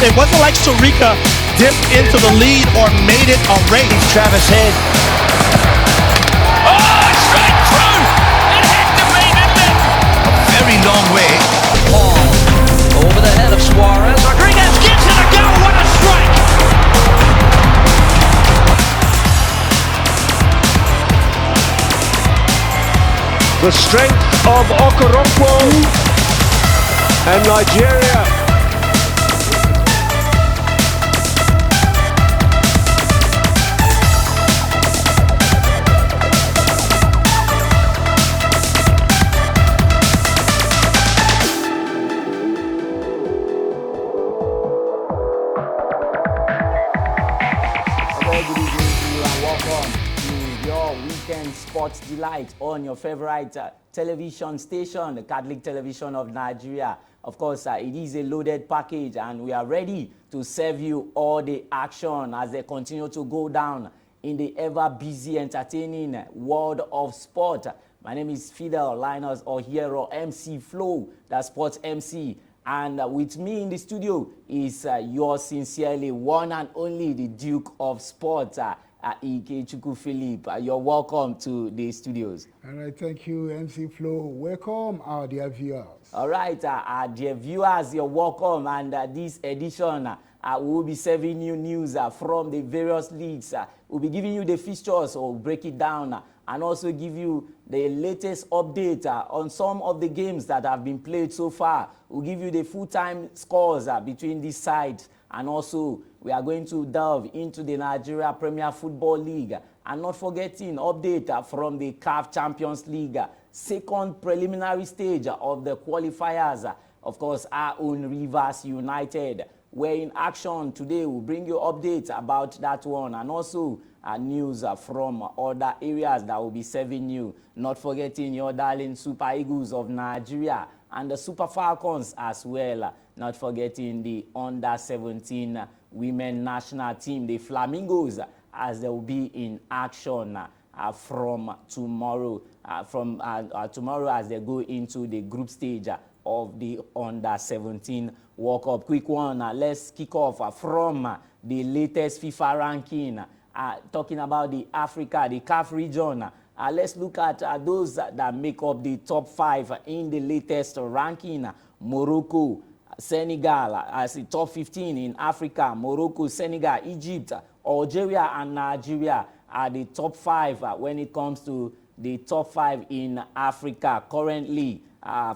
It wasn't like Sarika dipped into the lead or made it a race. Travis Head. Oh, straight through! It had to be, didn't it? A very long way. Paul over the head of Suarez. Rodriguez gives it a go. What a strike! The strength of Okoronkwo and Nigeria. Sports Delight on your favorite television station, the Catholic Television of Nigeria. Of course, it is a loaded package, and we are ready to serve you all the action as they continue to go down in the ever-busy, entertaining world of sport. My name is Fidel Linus Ohiero, MC Flow, the sports MC. And with me in the studio is yours sincerely, one and only, the Duke of Sport, Ikechukwu Philip. You're welcome to the studios. All right, thank you, MC Flow. Welcome, our dear viewers. All right, our dear viewers, you're welcome. And this edition, we'll be serving you news from the various leagues. We'll be giving you the fixtures, or break it down, and also give you the latest update on some of the games that have been played so far. We'll give you the full-time scores between these sides, and also we are going to delve into the Nigeria Premier Football League, and not forgetting update from the CAF Champions League, second preliminary stage of the qualifiers. Of course, our own Rivers United were in action today. We'll bring you updates about that one, and also news from other areas that will be serving you. Not forgetting your darling Super Eagles of Nigeria and the Super Falcons as well. Not forgetting the under-17 women national team, the Flamingos, as they will be in action from tomorrow. Tomorrow as they go into the group stage of the under-17 World Cup. Quick one, let's kick off from the latest FIFA ranking. Talking about the Africa, the CAF region. Let's look at those that make up the top 5 in the latest ranking. Morocco, Senegal as the top 15 in Africa. Morocco, Senegal, Egypt, Algeria, and Nigeria are the top 5 when it comes to the top 5 in Africa currently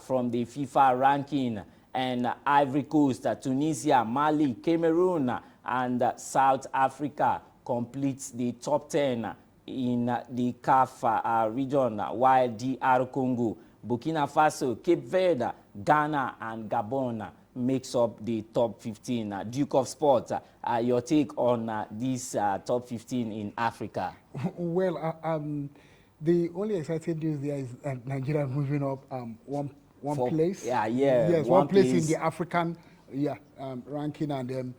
from the FIFA ranking. And Ivory Coast, Tunisia, Mali, Cameroon, and South Africa completes the top 10 in the CAF region, while DR Congo, Burkina Faso, Cape Verde, Ghana, and Gabon makes up the top 15. Duke of Sport, your take on this top 15 in Africa? Well, the only exciting news there is Nigeria moving up one place. Yes, one place in the African ranking, and then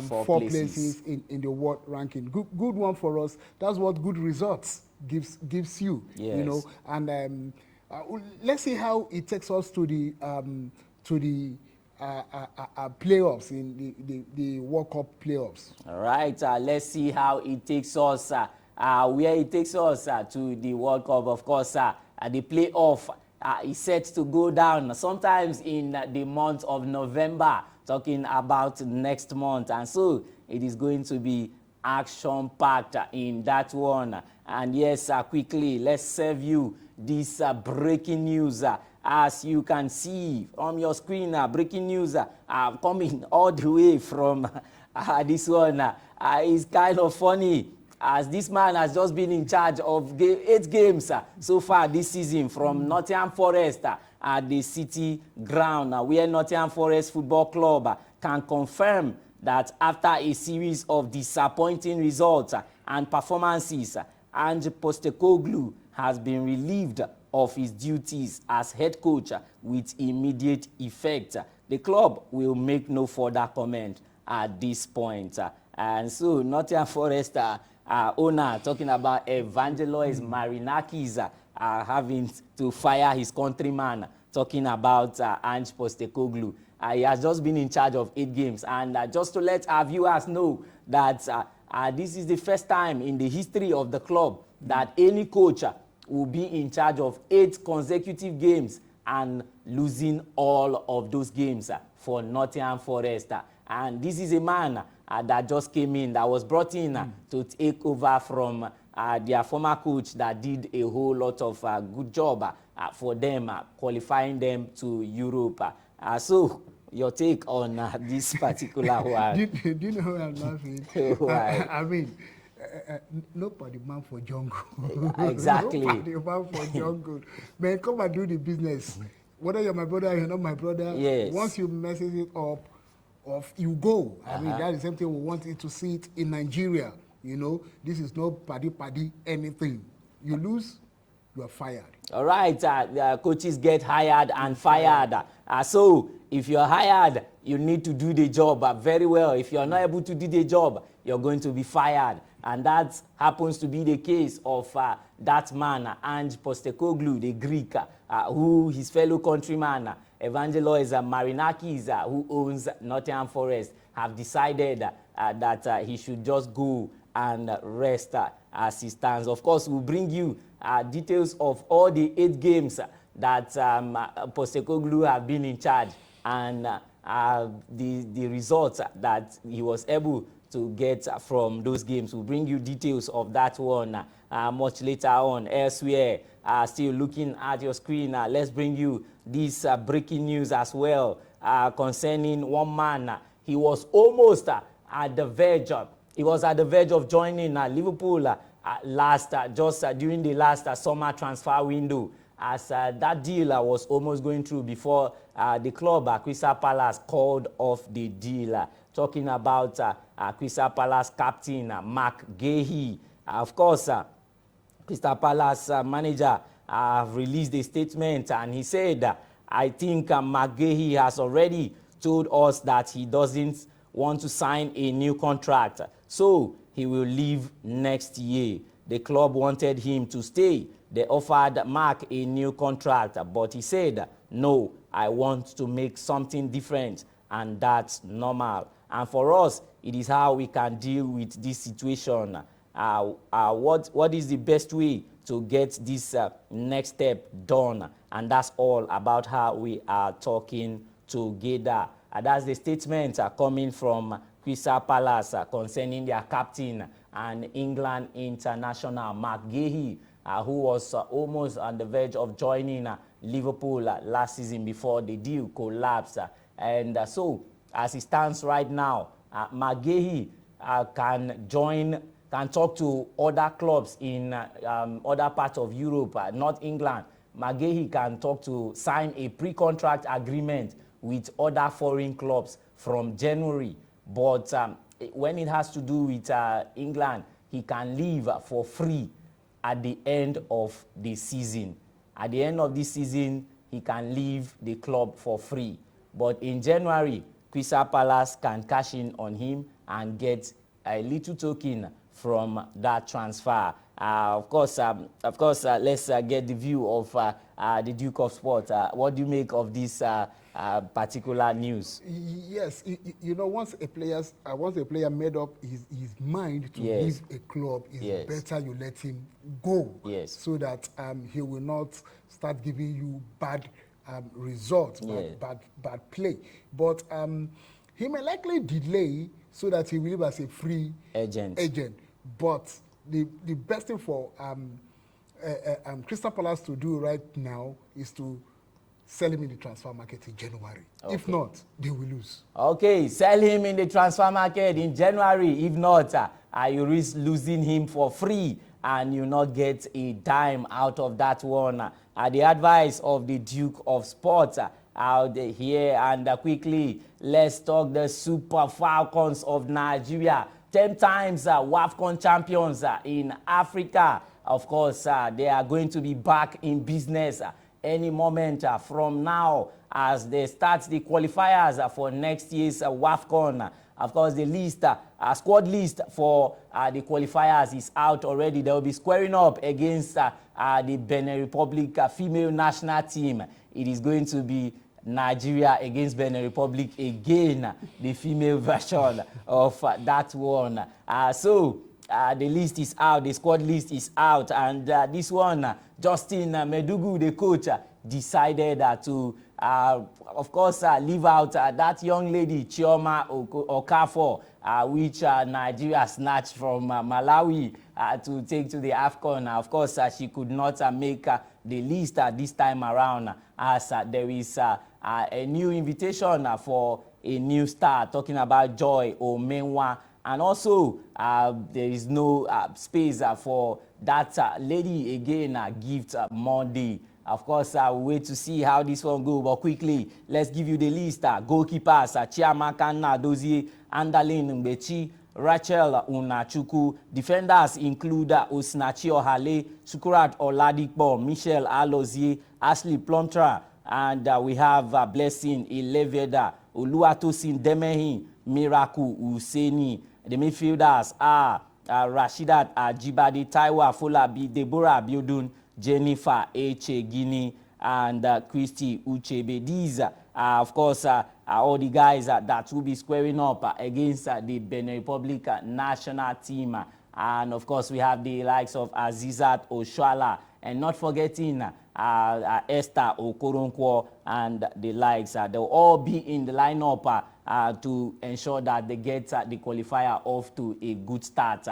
four places in the world ranking. Good one for us. That's what good results gives you. Yes. You know. And let's see how it takes us to the playoffs, in the World Cup playoffs. All right, let's see how it takes us, where it takes us to the World Cup. Of course, the playoff is set to go down sometimes in the month of November, talking about next month. And so it is going to be action-packed in that one. And yes, quickly, let's serve you this breaking news. As you can see on your screen, breaking news coming all the way from this one. It's kind of funny, as this man has just been in charge of 8 games so far this season, from Nottingham Forest at the City Ground, where Nottingham Forest Football Club can confirm that after a series of disappointing results and performances, Ange Postecoglou has been relieved of his duties as head coach with immediate effect. The club will make no further comment at this point. And so Nottingham Forest owner, talking about Evangelos Marinakis, having to fire his countryman, talking about Ange Postecoglou. he has just been in charge of 8 games. And just to let our viewers know that this is the first time in the history of the club that any coach will be in charge of 8 consecutive games and losing all of those games for Nottingham Forest. And this is a man that just came in, that was brought in to take over from their former coach that did a whole lot of good job for them, qualifying them to Europe. So, your take on this particular one? Do you know what I'm laughing? I mean, nobody man for jungle. Exactly. Nobody man for jungle. Man, come and do the business. Whether you're my brother or you're not my brother, yes. Once you messes it up, you go. I mean, that's the same thing we wanted to see it in Nigeria. You know, this is no paddy anything. You lose, you are fired. All right, coaches get hired and fired. So if you're hired, you need to do the job very well. If you're not able to do the job, you're going to be fired. And that happens to be the case of that man, Ange Postecoglou, the Greek, who his fellow countryman, Evangelos Marinakis, who owns Nottingham Forest, have decided that he should just go and rest as he stands. Of course, we'll bring you details of all the 8 games that Postecoglou have been in charge, and the results that he was able to get from those games. We'll bring you details of that one much later on. Elsewhere, still looking at your screen, let's bring you this breaking news as well concerning one man. He was almost at the verge of, joining Liverpool during the last summer transfer window, as that deal was almost going through before the club, Crystal Palace, called off the deal. Talking about Crystal Palace captain Mark Guéhi. Of course, Crystal Palace manager released a statement, and he said, I think Mark Guéhi has already told us that he doesn't want to sign a new contract, so he will leave next year. The club wanted him to stay. They offered Mark a new contract, but he said, no, I want to make something different, and that's normal. And for us, it is how we can deal with this situation. What is the best way to get this next step done? And that's all about how we are talking together. That's the statement coming from Crystal Palace concerning their captain and England international Mark Guéhi, who was almost on the verge of joining Liverpool last season before the deal collapsed. And so, as it stands right now, Mark Guéhi can talk to other clubs in other parts of Europe, not England. Mark Guéhi can sign a pre-contract agreement with other foreign clubs from January. But when it has to do with England, he can leave for free at the end of the season. At the end of this season, he can leave the club for free. But in January, Crystal Palace can cash in on him and get a little token from that transfer. Of course, let's get the view of the Duke of Sport. What do you make of this particular news? Yes, you know, once a player made up his mind to leave a club, it's better you let him go, so that he will not start giving you bad results, bad play. But he may likely delay so that he will live as a free agent. But the best thing for Crystal Palace to do right now is to sell him in the transfer market in January. Okay. If not, they will lose. Okay, sell him in the transfer market in January. If not, you risk losing him for free and you not get a dime out of that one. The advice of the Duke of Sport out here. And quickly, let's talk the Super Falcons of Nigeria. 10 times WAFCON champions in Africa. Of course, they are going to be back in business any moment from now as they start the qualifiers for next year's WAFCON. Of course, the list, squad list for the qualifiers is out already. They will be squaring up against the Benin Republic female national team. It is going to be Nigeria against Benin Republic again, the female version of that one. The list is out, the squad list is out, and this one, Justin Medugu, the coach, decided to, of course, leave out that young lady, Chioma Okafor, which Nigeria snatched from Malawi to take to the AFCON. Of course, she could not make the list this time around, as there is a new invitation for a new star, talking about Joy Omenwa. And also, there is no space for that lady again, Gift Monday. Of course, we'll wait to see how this one goes. But quickly, let's give you the list. Goalkeepers, Chiamaka Nadozie, Andalin Mbechi, Rachel Unachuku. Defenders include Osinachi Ohale, Sukurat Oladipo, Michelle Alozie, Ashley Plumtra, and we have Blessing Ileveda, Oluwatosin Demehin, Miracle Useni. The midfielders are Rashidat Ajibade, Taiwa Folabi, Deborah Abiodun, Jennifer Echegini, and Christy Uchebe. These are, of course, all the guys that will be squaring up against the Benin Republic national team. And, of course, we have the likes of Azizat Oshuala, and not forgetting Esther Okoronkwo and the likes. They'll all be in the lineup to ensure that they get the qualifier off to a good start.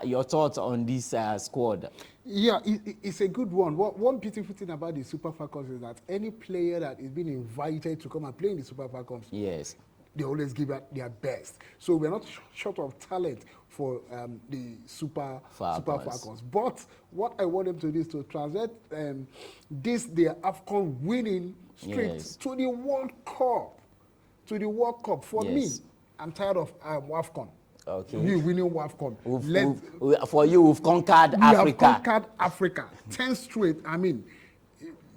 Your thoughts on this squad? Yeah, it's a good one. One beautiful thing about the Super Falcons is that any player that is being invited to come and play in the Super Falcons, yes, they always give their best. So we're not short of talent for the Super Falcons. But what I want them to do is to translate their AFCON winning streak to the World Cup. To the World Cup. For me, I'm tired of AFCON. Okay. We winning AFCON. For you, we've conquered Africa. We have conquered Africa. 10 straight. I mean,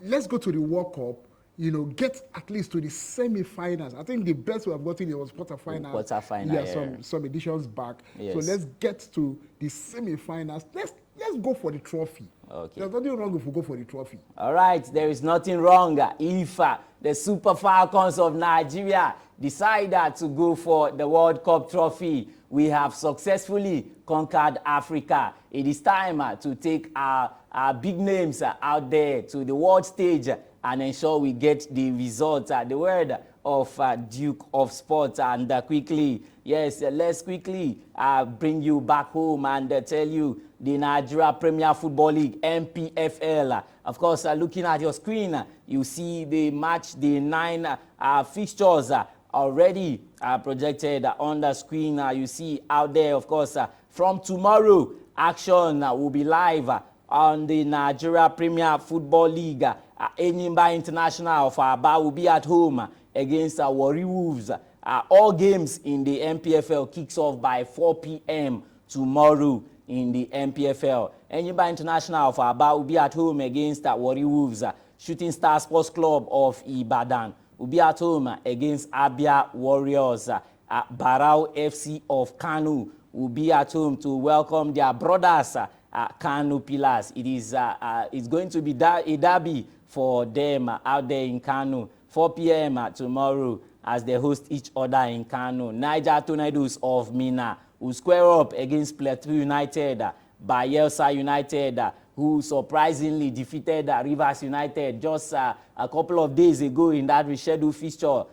let's go to the World Cup. You know, get at least to the semi-finals. I think the best we have gotten it was quarterfinals. Some editions back. Yes. So let's get to the semi-finals. Let's go for the trophy. Okay. There's nothing wrong if we go for the trophy. All right, there is nothing wrong if the Super Falcons of Nigeria decide to go for the World Cup trophy. We have successfully conquered Africa. It is time to take our big names out there to the world stage and ensure we get the results. The word of Duke of Sports. And quickly, let's quickly bring you back home and tell you the Nigeria Premier Football League, NPFL. Of course, looking at your screen, you see the match, the 9 fixtures already projected on the screen. You see out there, of course, from tomorrow, action will be live on the Nigeria Premier Football League. Enyimba International of Aba will be at home against Warri Wolves. All games in the NPFL kicks off by 4 p.m. tomorrow in the NPFL. Enyimba International of Aba will be at home against Warri Wolves. Shooting Star Sports Club of Ibadan will be at home against Abia Warriors. Barao FC of Kanu will be at home to welcome their brothers, Kanu Pillars. It's going to be a derby for them out there in Kanu. 4 p.m. tomorrow as they host each other in Kanu. Niger Tornadoes of Minna will square up against Plateau United, Bayelsa United, who surprisingly defeated Rivers United just a couple of days ago in that rescheduled fixture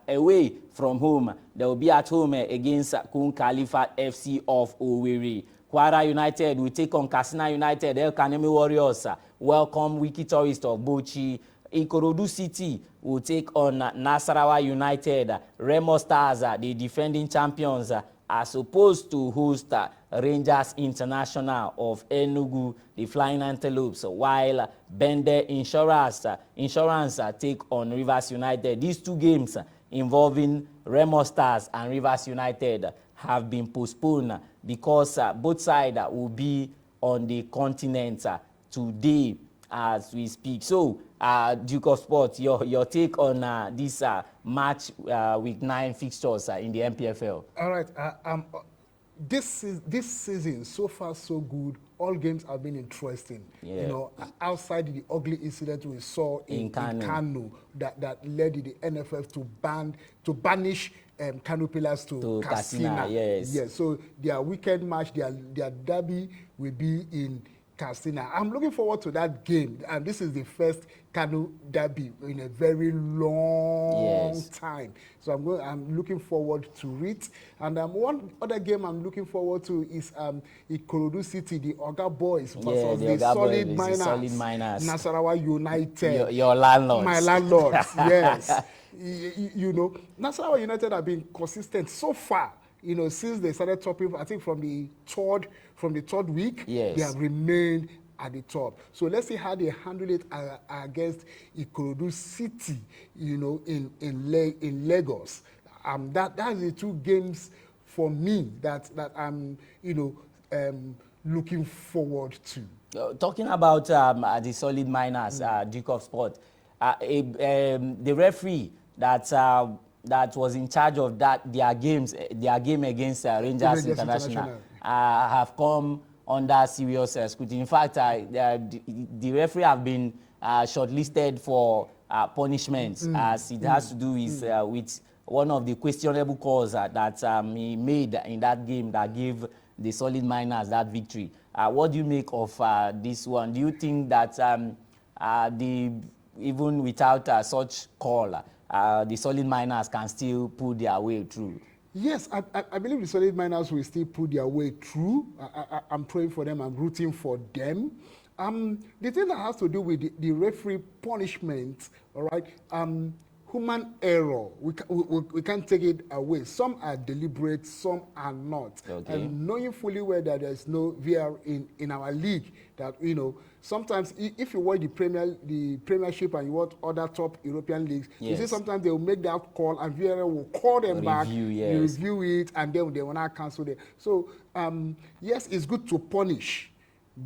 away from home. They will be at home against Kun Khalifa FC of Owerri. Kwara United will take on Katsina United. El Kanemi Warriors welcome Wiki Tourist of Bauchi. Ikorodu City will take on Nasarawa United. Remo Stars, the defending champions, are supposed to host Rangers International of Enugu, the Flying Antelopes, while Bende Insurance take on Rivers United. These two games involving Remo Stars and Rivers United have been postponed because both sides will be on the continent today as we speak. So, Duke of Sports, your take on this match week 9 fixtures in the NPFL? All right. this season, so far so good. All games have been interesting. Yeah. You know, outside the ugly incident we saw in Kano that led the NFF to banish Kano Pillars to Katsina. Yes. So their weekend match, their derby will be in Katsina. I'm looking forward to that game, and this is the first Kano derby in a very long time. So I'm looking forward to it. And one other game I'm looking forward to is Ikorodu City, the Oga Boys versus the Solid Miners, Nasarawa United. Your landlords. My landlords, yes. You know, Nasarawa United have been consistent so far. You know, since they started topping, I think from the third week, they have remained at the top. So let's see how they handle it against Ikorodu City, you know, in Lagos. That's the two games for me that I'm, you know, looking forward to. Talking about the Solid Miners, Duke of Sport, the referee that was in charge of their game against Rangers International have come under serious scrutiny. In fact, the referee have been shortlisted for punishments as it has to do with one of the questionable calls that he made in that game that gave the Solid Miners that victory. What do you make of this one? Do you think that even without such call, the Solid Miners can still pull their way through? Yes, I believe the Solid Miners will still pull their way through. I'm praying for them. I'm rooting for them. The thing that has to do with the referee punishment, all right, human error, we can't take it away. Some are deliberate, some are not. Okay. And knowing fully well that there's no VR in our league, that, you know, sometimes if you watch the Premiership and you watch other top European leagues, you see sometimes they will make that call and VR will call them back, review it, and then they will not cancel it. So, yes, it's good to punish,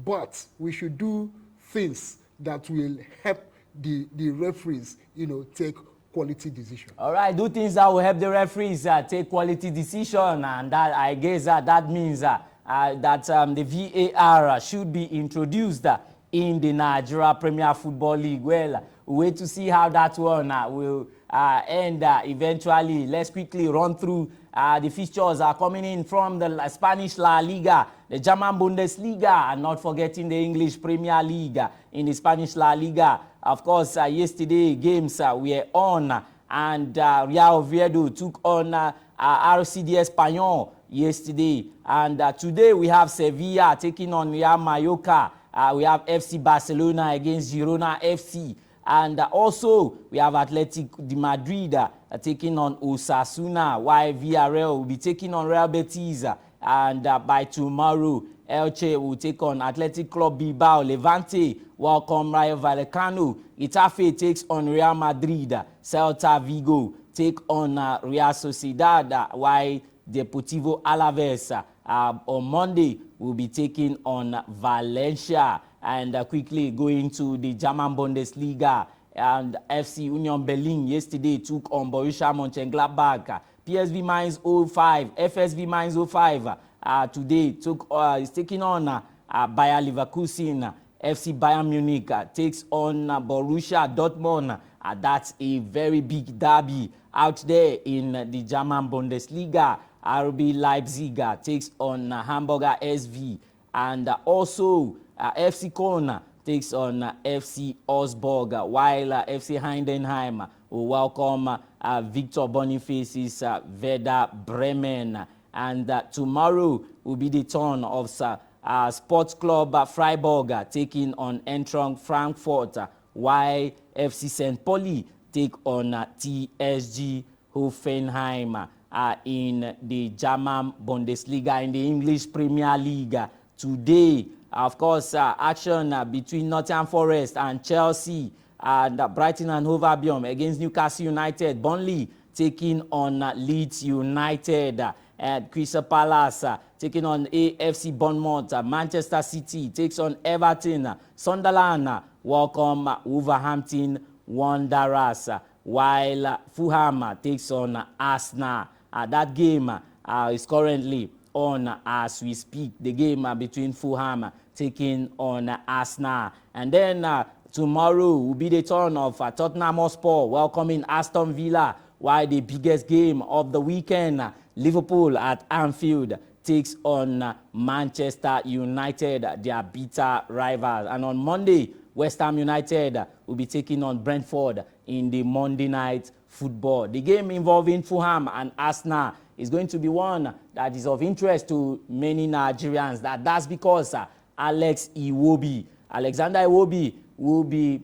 but we should do things that will help the referees, you know, take quality decision. All right, do things that will help the referees take quality decision, and that, I guess, that means that the VAR should be introduced in the Nigeria Premier Football League. Well, we wait to see how that one will end eventually. Let's quickly run through the fixtures coming in from the Spanish La Liga, the German Bundesliga, and not forgetting the English Premier League. In the Spanish La Liga, of course, yesterday games were on, and Real Oviedo took on RCD Espanyol yesterday, and today we have Sevilla taking on Real Mallorca. We have FC Barcelona against Girona FC. And also, we have Atletico de Madrid taking on Osasuna, while Villarreal will be taking on Real Betis. And by tomorrow, Elche will take on Athletic Club Bilbao. Levante welcome Rayo Vallecano. Getafe takes on Real Madrid. Celta Vigo take on Real Sociedad, while Deportivo Alaves on Monday will be taking on Valencia. And quickly going to the German Bundesliga, and FC Union Berlin yesterday took on Borussia Mönchengladbach. PSV Mainz 05, FSV Mainz 05 today is taking on Bayer Leverkusen. FC Bayern Munich takes on Borussia Dortmund. That's a very big derby out there in the German Bundesliga. RB Leipzig takes on Hamburger SV, and also FC Köln takes on FC Augsburg, while FC Heidenheim will welcome Victor Boniface's Werder Bremen. And tomorrow will be the turn of Sports Club Freiburg taking on Eintracht Frankfurt, while FC St. Pauli take on TSG Hoffenheim in the German Bundesliga. In the English Premier League today, of course, action between Nottingham Forest and Chelsea, and Brighton and Hove Albion against Newcastle United. Burnley taking on Leeds United, and Crystal Palace taking on AFC Bournemouth. Manchester City takes on Everton. Sunderland welcome Wolverhampton Wanderers, while Fulham takes on Arsenal. That game is currently on as we speak. The game between Fulham taking on Arsenal. And then tomorrow will be the turn of Tottenham Hotspur welcoming Aston Villa, while the biggest game of the weekend, Liverpool at Anfield, takes on Manchester United, their bitter rivals. And on Monday, West Ham United will be taking on Brentford in the Monday Night Football. The game involving Fulham and Arsenal is going to be one that is of interest to many Nigerians. That's because Alexander Iwobi will be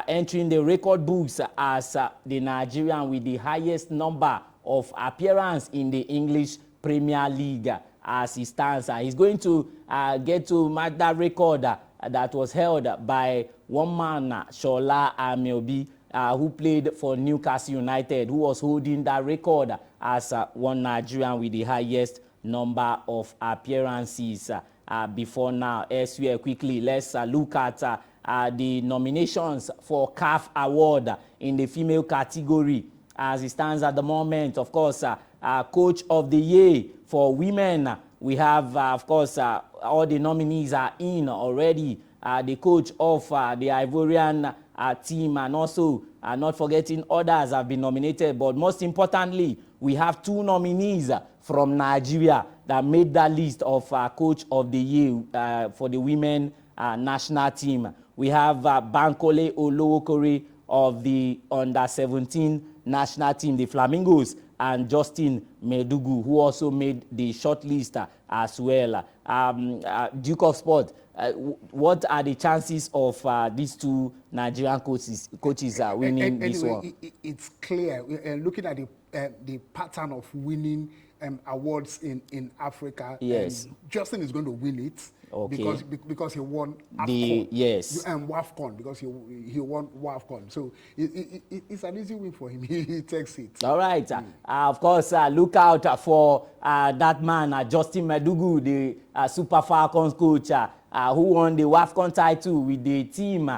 entering the record books as the Nigerian with the highest number of appearances in the English Premier League as he stands. He's going to get to match that record that was held by one man, Shola Ameobi, who played for Newcastle United, who was holding that record as one Nigerian with the highest number of appearances before now. Elsewhere, quickly, let's look at the nominations for CAF Award in the female category as it stands at the moment. Of course, Coach of the Year for women, we have, of course, all the nominees are in already. The coach of the Ivorian team, and also not forgetting others have been nominated. But most importantly, we have 2 nominees from Nigeria that made that list of Coach of the Year for the women national team. We have Bankole Olowokore of the Under-17 national team, the Flamingos, and Justin Medugu, who also made the short list as well. Duke of Sport, what are the chances of these 2 Nigerian coaches winning this one? It's clear. Looking at the pattern of winning awards in Africa, yes, Justin is going to win it. Okay. Because he won AFCON. Yes. And WAFCON, because he won WAFCON. So it's an easy win for him. He takes it. All right. Of course, look out for that man, Justin Medugu, the Super Falcons coach, who won the WAFCON title with the team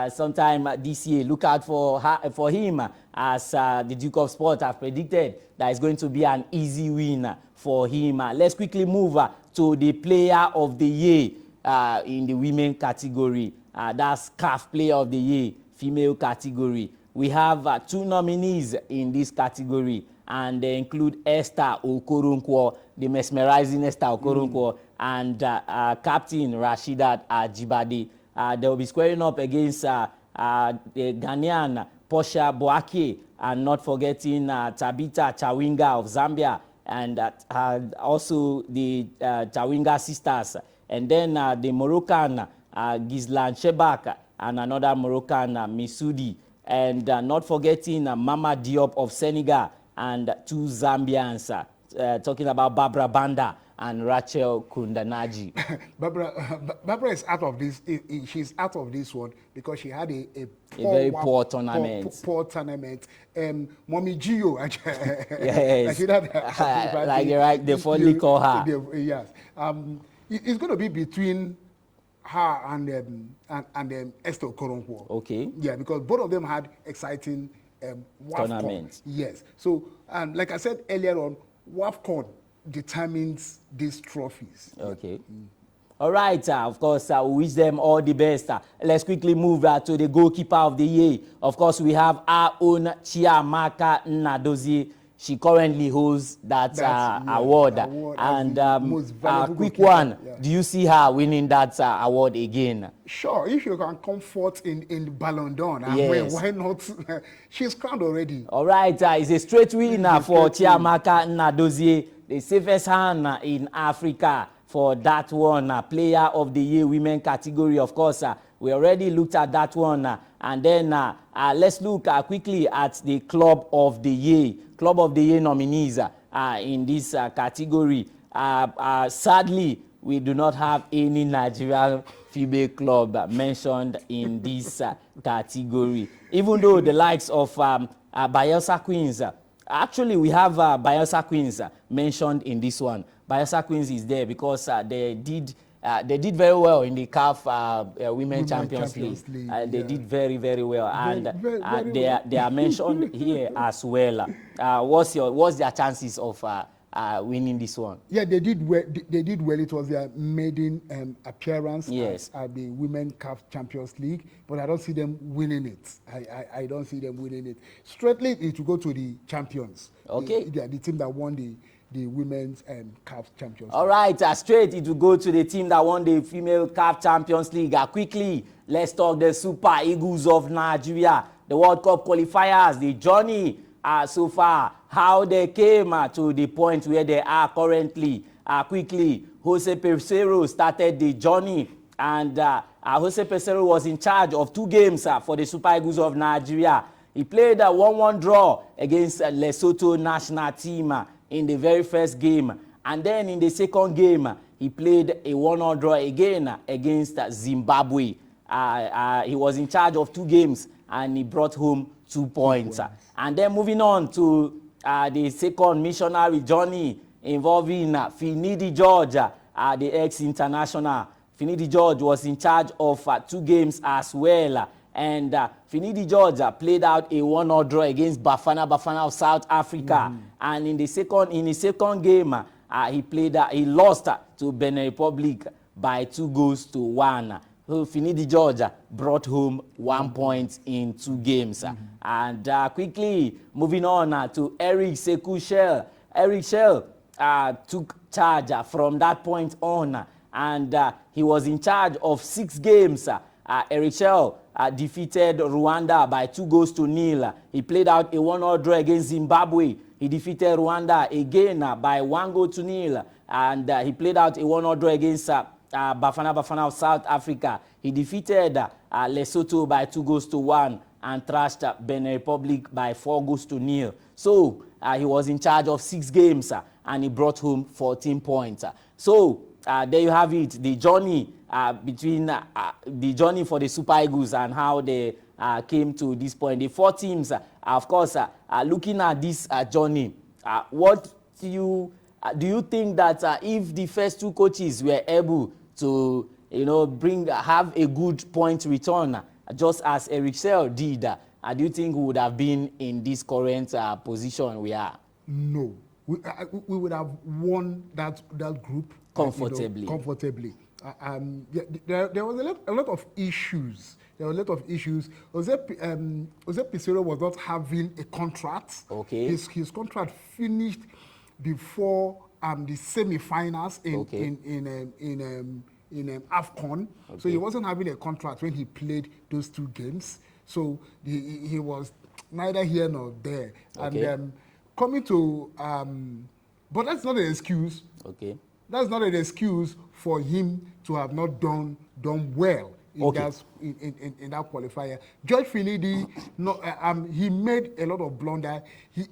sometime this year. Look out for him, as the Duke of Sport have predicted that it's going to be an easy win for him. Let's quickly move to the Player of the Year in the women category. That's CAF Player of the Year, female category. We have 2 nominees in this category, and they include Esther Okoronkwo, the mesmerizing Esther Okoronkwo, and Captain Rasheedat Ajibade. They will be squaring up against the Ghanaian Portia Boake, and not forgetting Tabitha Chawinga of Zambia, and also the Chawinga sisters, and then the Moroccan Gislan Shebak, and another Moroccan Missoudi, and not forgetting Mama Diop of Senegal, and 2 Zambians, talking about Barbara Banda and Rachel Kundanaji. Barbara is out of this. She's out of this one because she had a very poor tournament. Poor tournament. Mommy Gio. Yes. Like you're right. They fondly call her. Yes. It's going to be between her and Esther Okoronkwo. Okay. Yeah, because both of them had exciting tournaments. Yes. So, like I said earlier on, WAFCON determines these trophies. Okay. All right, of course, we wish them all the best. Let's quickly move to the goalkeeper of the year. Of course, we have our own Chiamaka Nnadozie. She currently holds that award. And a quick one, do you see her winning that award again? Sure, if you can comfort in Ballon d'Or, yes. Why not? She's crowned already. All right, it's a straight winner for Chiamaka Nnadozie, the safest hand in Africa for that one, Player of the Year women category. Of course, we already looked at that one. And then let's look quickly at the Club of the Year. Club of the Year nominees in this category. Sadly, we do not have any Nigerian female club mentioned in this category. Even though the likes of Bayelsa Queens, actually we have Bayelsa Queens mentioned in this one. Bayelsa Queens is there because they did very well in the CAF Women Champions League. They did very, very well, and they are mentioned here as well. What's their chances of winning this one. Yeah, they did well. They did well. It was their maiden appearance at the Women CAF Champions League, but I don't see them winning it. I don't see them winning it. Straightly, it will go to the champions. Okay. The team that won the Women's CAF Champions League. All right, straight it will go to the team that won the Female CAF Champions League. Quickly, let's talk the Super Eagles of Nigeria, the World Cup qualifiers, the journey so far, how they came to the point where they are currently. Quickly, Jose Peseiro started the journey, and Jose Peseiro was in charge of 2 games for the Super Eagles of Nigeria. He played a 1-1 draw against Lesotho national team in the very first game, and then in the second game, he played a 1-1 draw again against Zimbabwe. He was in charge of 2 games, and he brought home 2 points. And then moving on to the second missionary journey involving Finidi George, the ex-international. Finidi George was in charge of 2 games as well. And Finidi George played out a 1-1 draw against Bafana of South Africa. And in the second game, he lost to Benin Republic by 2-1. So Finidi George brought home 1 point in 2 games. And quickly moving on to Eric Sekou Shell. Eric Shell took charge from that point on, and he was in charge of 6 games. Eric Shell defeated Rwanda by 2-0. He played out a 1-1 draw against Zimbabwe. He defeated Rwanda again by 1-0. And he played out a 1-1 draw against Bafana of South Africa. He defeated Lesotho by 2-1 and thrashed Benin Republic by 4-0. So he was in charge of 6 games and he brought home 14 points. So there you have it, the journey the journey for the Super Eagles and how they came to this point. The 4 teams, of course, looking at this journey, what do you think that if the first 2 coaches were able to, have a good point return, just as Eric Shell did, do you think we would have been in this current position we are? No, we would have won that group comfortably. There was a lot of issues. Jose Peseiro was not having a contract. Okay. His contract finished before the semi-finals in AFCON. Okay. So he wasn't having a contract when he played those 2 games. So he was neither here nor there. Okay. And coming to, but that's not an excuse. Okay. That's not an excuse for him to have not done well in that qualifier. George Finidi, he made a lot of blunder. He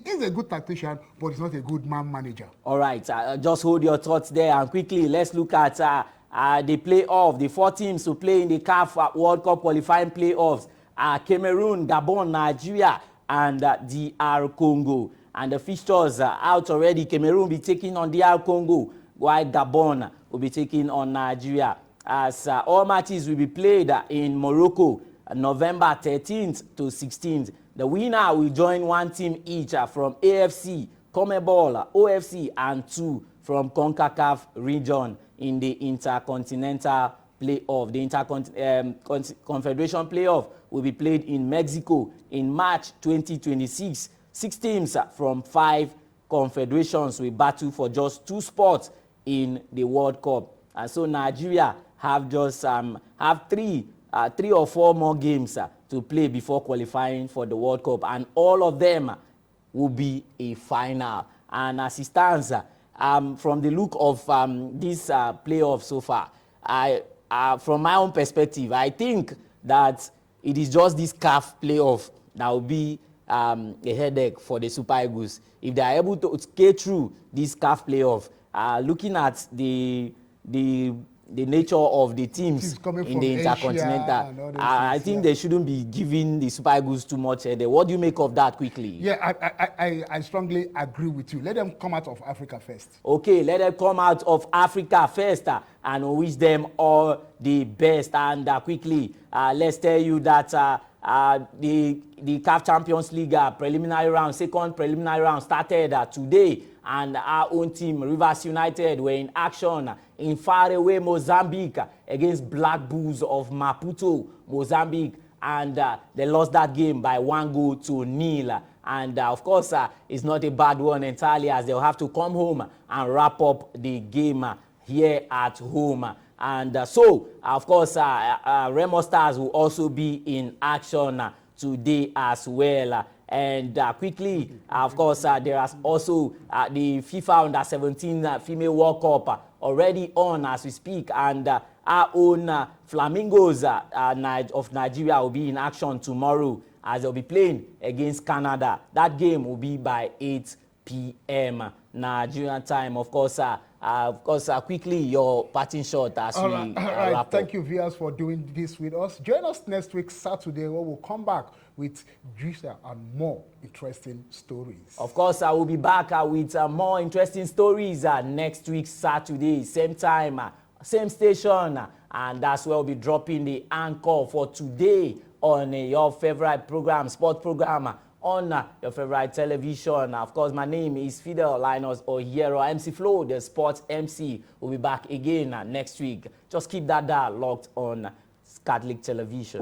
is a good tactician, but he's not a good manager. All right, just hold your thoughts there, and quickly let's look at the playoff. The 4 teams to play in the CAF World Cup qualifying playoffs are Cameroon, Gabon, Nigeria, and DR Congo. And the fixtures are out already. Cameroon will be taking on DR Congo, while Gabon will be taking on Nigeria. As all matches will be played in Morocco, November 13th to 16th. The winner will join 1 team each from AFC, CONMEBOL, OFC, and 2 from CONCACAF region in the Intercontinental Playoff. The Confederation Playoff will be played in Mexico in March 2026. 6 teams from 5 confederations will battle for just 2 spots in the World Cup. And so Nigeria have just have 3 or 4 more games to play before qualifying for the World Cup, and all of them will be a final. And as it stands, from the look of this playoff so far, from my own perspective, I think that it is just this CAF playoff that will be a headache for the Super Eagles. If they are able to get through this CAF playoff, looking at the nature of the teams in the Intercontinental, I think they shouldn't be giving the Super Eagles too much headache. What do you make of that quickly? Yeah, I strongly agree with you. Let them come out of Africa first. Okay, let them come out of Africa first, and wish them all the best. And quickly, let's tell you that the CAF Champions League preliminary round, second preliminary round started today, and our own team, Rivers United, were in action in faraway Mozambique against Black Bulls of Maputo, Mozambique, and they lost that game by 1-0. And of course, it's not a bad one entirely, as they'll have to come home and wrap up the game here at home. And so, of course, Remo Stars will also be in action today as well. And quickly, of course, there is also the FIFA Under-17 Female World Cup already on as we speak. And our own Flamingos of Nigeria will be in action tomorrow, as they'll be playing against Canada. That game will be by 8 p.m. Nigerian time. Of course, quickly, your parting shot as we wrap up. Thank you, viewers, for doing this with us. Join us next week, Saturday, where we'll come back with juicier and more interesting stories. Of course, I will be back with more interesting stories next week, Saturday, same time, same station, and that's where we'll be dropping the anchor for today on your favorite program, sport program, on your favorite television. Of course, my name is Fidel Linus Ohiero, MC Flow, the sports MC. We'll be back again next week. Just keep that locked on Catholic Television.